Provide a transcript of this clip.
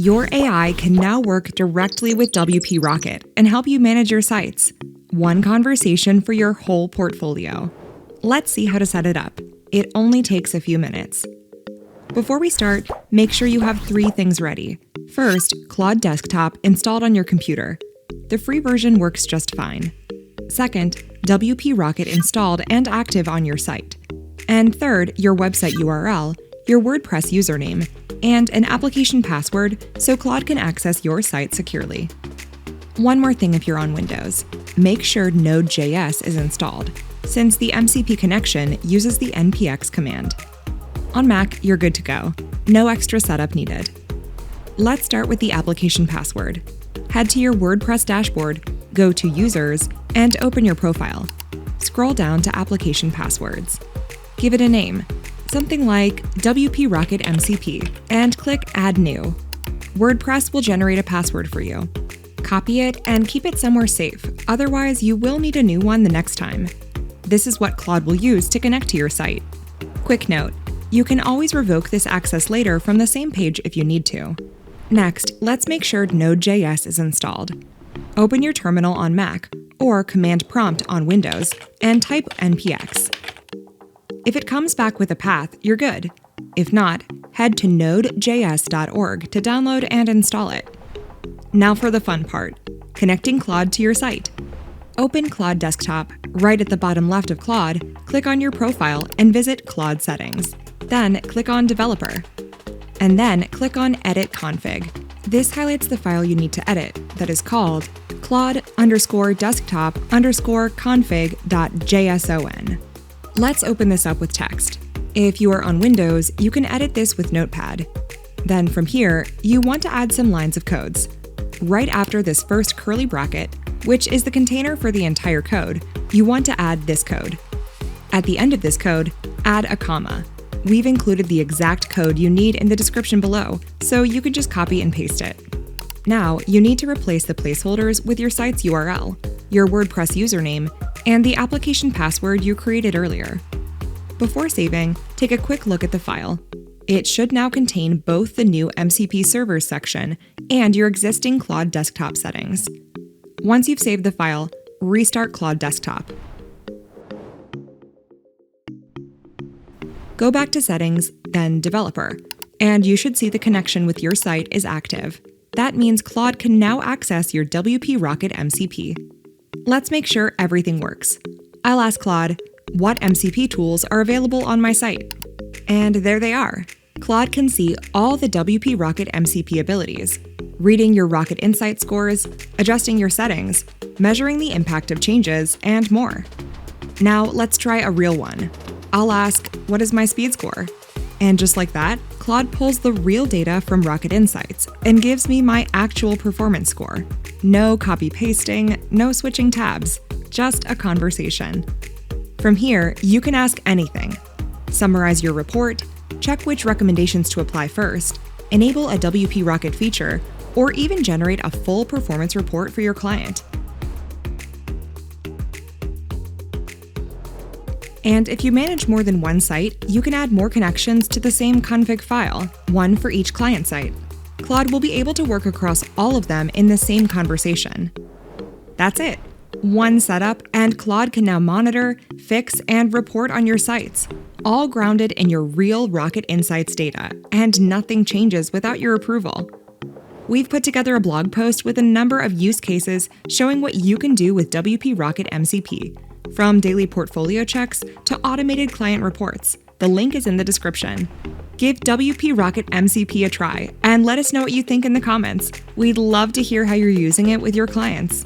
Your AI can now work directly with WP Rocket and help you manage your sites. One conversation for your whole portfolio. Let's see how to set it up. It only takes a few minutes. Before we start, make sure you have 3 things ready. First, Claude Desktop installed on your computer. The free version works just fine. Second, WP Rocket installed and active on your site. And third, your website URL, your WordPress username, and an application password so Claude can access your site securely. One more thing if you're on Windows. Make sure Node.js is installed, since the MCP connection uses the npx command. On Mac, you're good to go. No extra setup needed. Let's start with the application password. Head to your WordPress dashboard, go to Users, and open your profile. Scroll down to Application Passwords. Give it a name, something like WP Rocket MCP, and click Add New. WordPress will generate a password for you. Copy it and keep it somewhere safe, otherwise you will need a new one the next time. This is what Claude will use to connect to your site. Quick note, you can always revoke this access later from the same page if you need to. Next, let's make sure Node.js is installed. Open your terminal on Mac or Command Prompt on Windows and type npx. If it comes back with a path, you're good. If not, head to nodejs.org to download and install it. Now for the fun part, connecting Claude to your site. Open Claude Desktop. Right at the bottom left of Claude, click on your profile and visit Claude Settings. Then click on Developer. And then click on Edit Config. This highlights the file you need to edit, that is called claude_desktop_config.json. Let's open this up with text. If you are on Windows, you can edit this with Notepad. Then from here, you want to add some lines of codes. Right after this first curly bracket, which is the container for the entire code, you want to add this code. At the end of this code, add a comma. We've included the exact code you need in the description below, so you can just copy and paste it. Now, you need to replace the placeholders with your site's URL, your WordPress username, and the application password you created earlier. Before saving, take a quick look at the file. It should now contain both the new MCP servers section and your existing Claude Desktop settings. Once you've saved the file, restart Claude Desktop. Go back to Settings, then Developer, and you should see the connection with your site is active. That means Claude can now access your WP Rocket MCP. Let's make sure everything works. I'll ask Claude, what MCP tools are available on my site? And there they are. Claude can see all the WP Rocket MCP abilities, reading your Rocket Insight scores, adjusting your settings, measuring the impact of changes, and more. Now let's try a real one. I'll ask, what is my speed score? And just like that, Claude pulls the real data from Rocket Insights and gives me my actual performance score. No copy-pasting, no switching tabs, just a conversation. From here, you can ask anything. Summarize your report, check which recommendations to apply first, enable a WP Rocket feature, or even generate a full performance report for your client. And if you manage more than one site, you can add more connections to the same config file, one for each client site. Claude will be able to work across all of them in the same conversation. That's it. One setup, and Claude can now monitor, fix, and report on your sites, all grounded in your real Rocket Insights data, and nothing changes without your approval. We've put together a blog post with a number of use cases showing what you can do with WP Rocket MCP, from daily portfolio checks to automated client reports. The link is in the description. Give WP Rocket MCP a try and let us know what you think in the comments. We'd love to hear how you're using it with your clients.